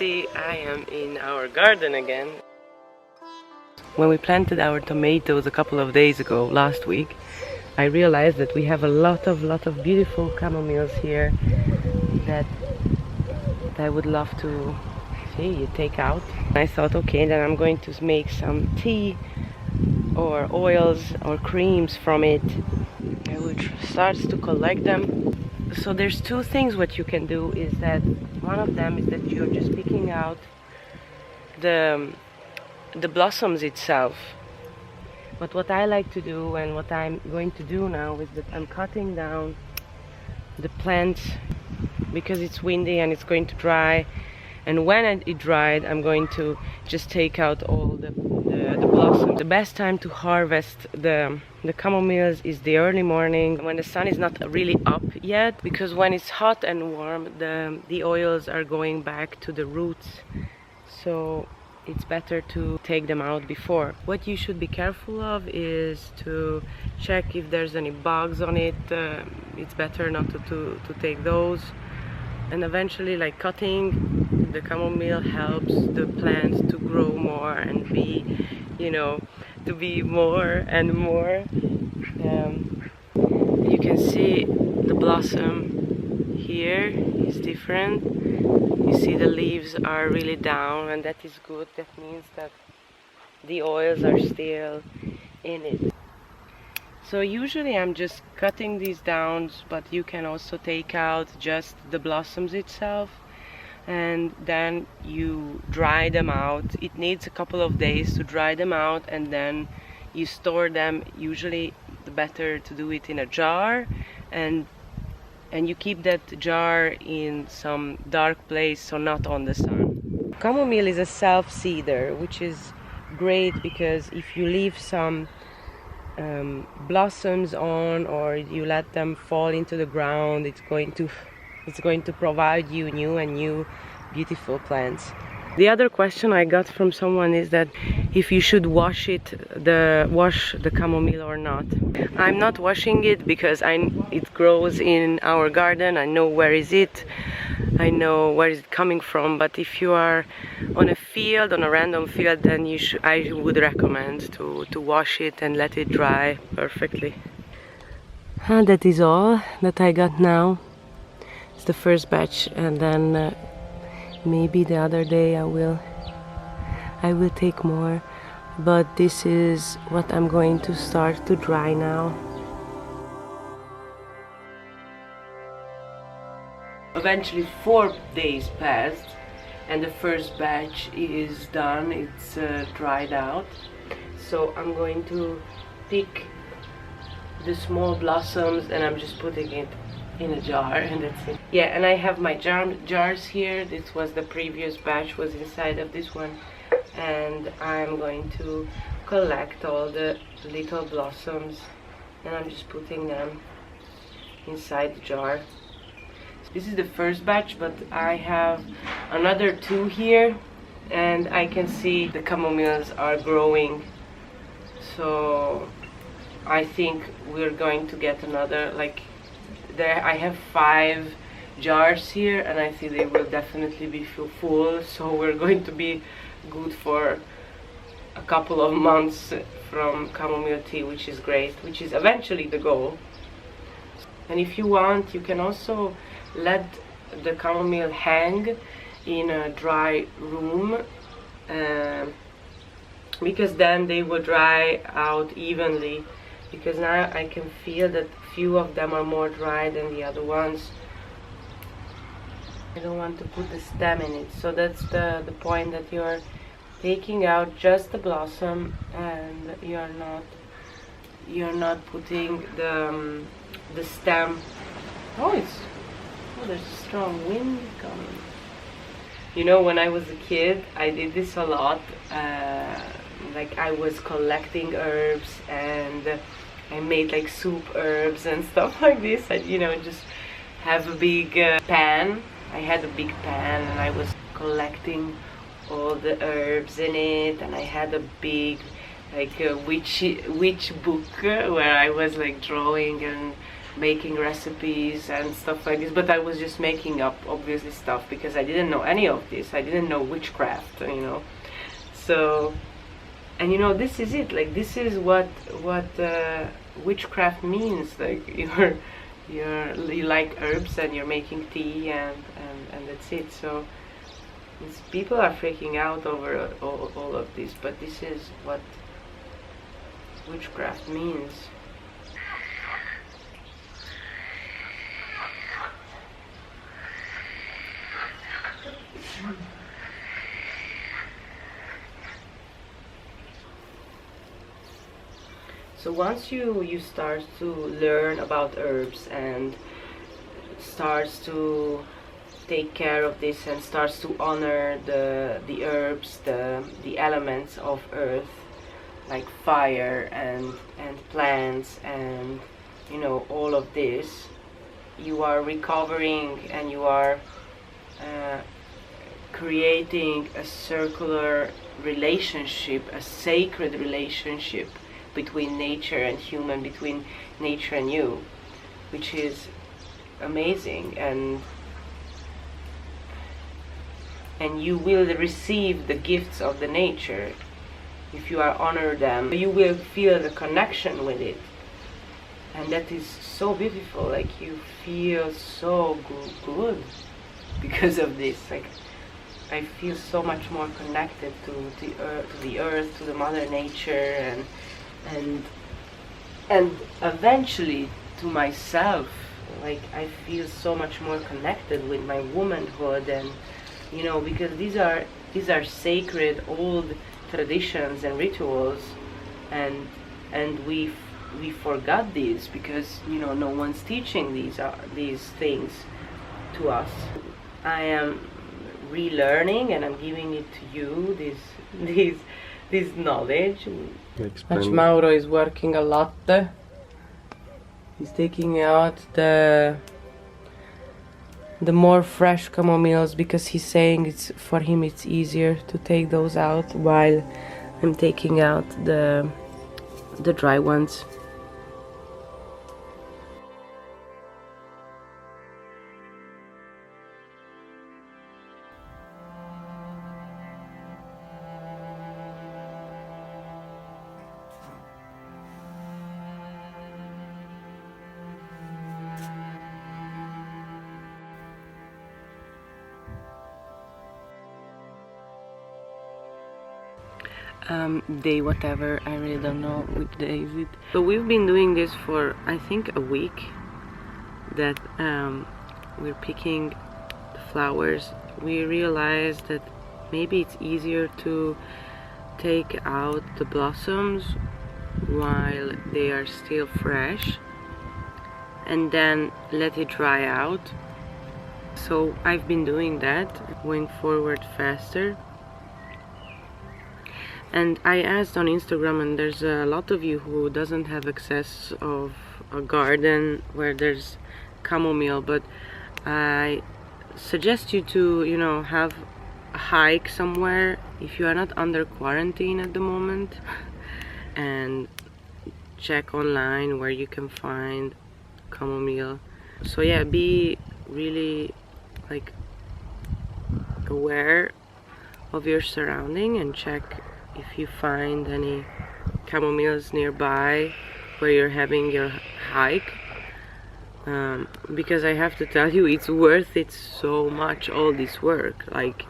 see, I am in our garden again. When we planted our tomatoes a couple of days ago, last week, I realized that we have a lot of beautiful camomiles here that I would love to take out. I thought, okay, then I'm going to make some tea or oils or creams from it. I will start to collect them. So there's two things what you can do is that one of them is that you're just picking out the blossoms itself. But what I like to do and what I'm going to do now is that I'm cutting down the plants because it's windy and it's going to dry, and when it dried I'm going to just take out all the blossoms. The best time to harvest the camomiles is the early morning when the sun is not really up yet, because when it's hot and warm the oils are going back to the roots, so it's better to take them out before. What you should be careful of is to check if there's any bugs on it. It's better not to take those. And eventually, like cutting the chamomile helps the plant to grow more and be, to be more and more. You can see the blossom here is different. You see the leaves are really down, and that is good. That means that the oils are still in it. So usually I'm just cutting these down, but you can also take out just the blossoms itself, and then you dry them out. It needs a couple of days to dry them out, and then you store them. Usually the better to do it in a jar, and you keep that jar in some dark place, so not on the sun. Chamomile is a self-seeder, which is great because if you leave some blossoms on or you let them fall into the ground, it's going to provide you new beautiful plants. The other question I got from someone is that if you should wash the chamomile or not. I'm not washing it because it grows in our garden. I know where is it. I know where is it coming from. But if you are on a field, on a random field, then I would recommend to wash it and let it dry perfectly. And that is all that I got now. It's the first batch, and then maybe the other day I will take more, but this is what I'm going to start to dry now. Eventually 4 days passed and the first batch is done. It's dried out, so I'm going to pick the small blossoms and I'm just putting it in a jar, and that's it. Yeah, and I have my jars here. This was the previous batch, was inside of this one, and I'm going to collect all the little blossoms and I'm just putting them inside the jar. This is the first batch, but I have another 2 here, and I can see the camomiles are growing, so I think we're going to get another, like, there I have 5 jars here, and I think they will definitely be full, so we're going to be good for a couple of months from chamomile tea, which is great, which is eventually the goal. And if you want, you can also let the chamomile hang in a dry room, because then they will dry out evenly, because now I can feel that few of them are more dry than the other ones. I don't want to put the stem in it, so that's the point, that you're taking out just the blossom and you're not putting the stem. Oh, there's a strong wind coming. You know, when I was a kid, I did this a lot. Like, I was collecting herbs and I made like soup herbs and stuff like this. I, just have a big pan. I had a big pan and I was collecting all the herbs in it, and I had a big like witch book where I was like drawing and making recipes and stuff like this, but I was just making up obviously stuff because I didn't know any of this. I didn't know witchcraft, you know. So, and you know, this is it, like this is what witchcraft means. Like you like herbs and you're making tea and that's it. So people are freaking out over all of this, but this is what witchcraft means. So once you start to learn about herbs and starts to take care of this and starts to honor the herbs, the elements of earth, like fire and plants and, you know, all of this, you are recovering and you are creating a circular relationship, a sacred relationship between nature and human, between nature and you, which is amazing. And you will receive the gifts of the nature if you are honor them. You will feel the connection with it, and that is so beautiful. Like you feel so good because of this. Like I feel so much more connected to the earth, to the mother nature, and eventually to myself. Like I feel so much more connected with my womanhood, and you know, because these are sacred old traditions and rituals, and we forgot these because, you know, no one's teaching these things to us. I am relearning and I'm giving it to you, this knowledge. Mauro is working a lot. He's taking out the more fresh camomiles because he's saying it's for him it's easier to take those out, while I'm taking out the dry ones. Day whatever, I really don't know which day is it. So we've been doing this for I think a week, that we're picking the flowers. We realized that maybe it's easier to take out the blossoms while they are still fresh and then let it dry out. So I've been doing that, going forward faster. And I asked on Instagram, and there's a lot of you who doesn't have access of a garden where there's chamomile, but I suggest you to, you know, have a hike somewhere if you are not under quarantine at the moment, and check online where you can find chamomile. So yeah, be really like aware of your surrounding and check if you find any chamomiles nearby where you're having your hike, because I have to tell you, it's worth it so much, all this work. Like,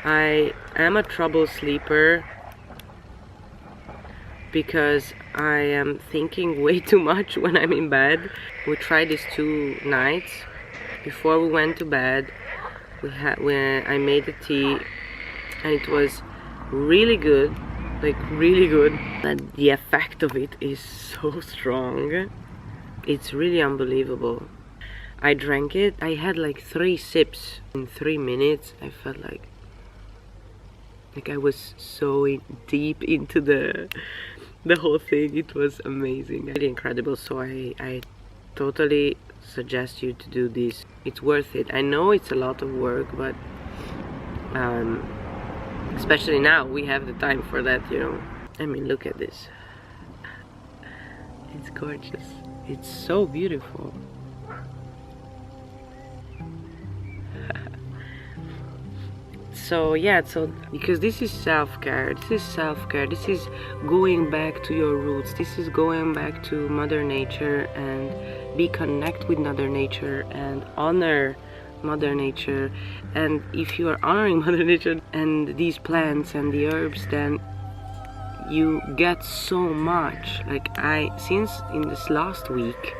I am a trouble sleeper because I am thinking way too much when I'm in bed. We tried this 2 nights. Before we went to bed, I made the tea, and it was really good, like really good, and the effect of it is so strong. It's really unbelievable. I drank it, I had like 3 sips in 3 minutes. I felt like I was so deep into the whole thing. It was amazing, really incredible. So I totally suggest you to do this. It's worth it. I know it's a lot of work, but especially now we have the time for that, you know. I mean, look at this. It's gorgeous. It's so beautiful. So yeah, so because this is self-care, this is going back to your roots, this is going back to Mother Nature, and be connect with Mother Nature and honor Mother Nature. And if you are honoring Mother Nature and these plants and the herbs, then you get so much. Like since in this last week,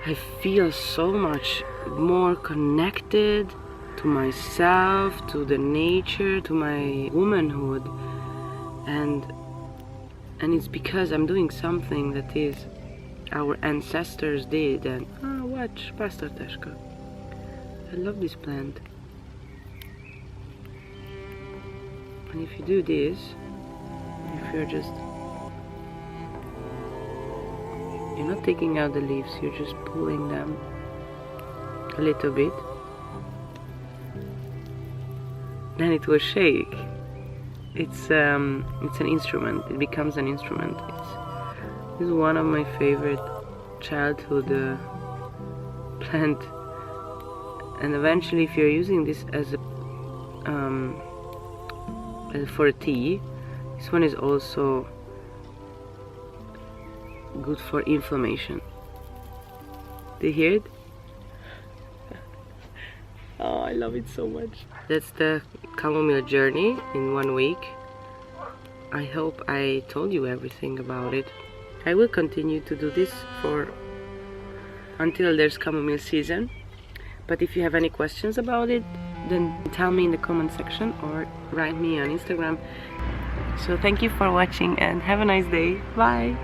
I feel so much more connected to myself, to the nature, to my womanhood, and it's because I'm doing something that is our ancestors did. And watch Pastor Teshka. I love this plant. And if you do this, if you're not taking out the leaves, you're just pulling them a little bit, then it will shake. It's an instrument. It becomes an instrument. It's one of my favorite childhood plant. And eventually, if you're using this as for a tea, this one is also good for inflammation. Do you hear it? Oh, I love it so much. That's the chamomile journey in 1 week. I hope I told you everything about it. I will continue to do this until there's chamomile season. But if you have any questions about it, then tell me in the comment section or write me on Instagram. So thank you for watching and have a nice day. Bye!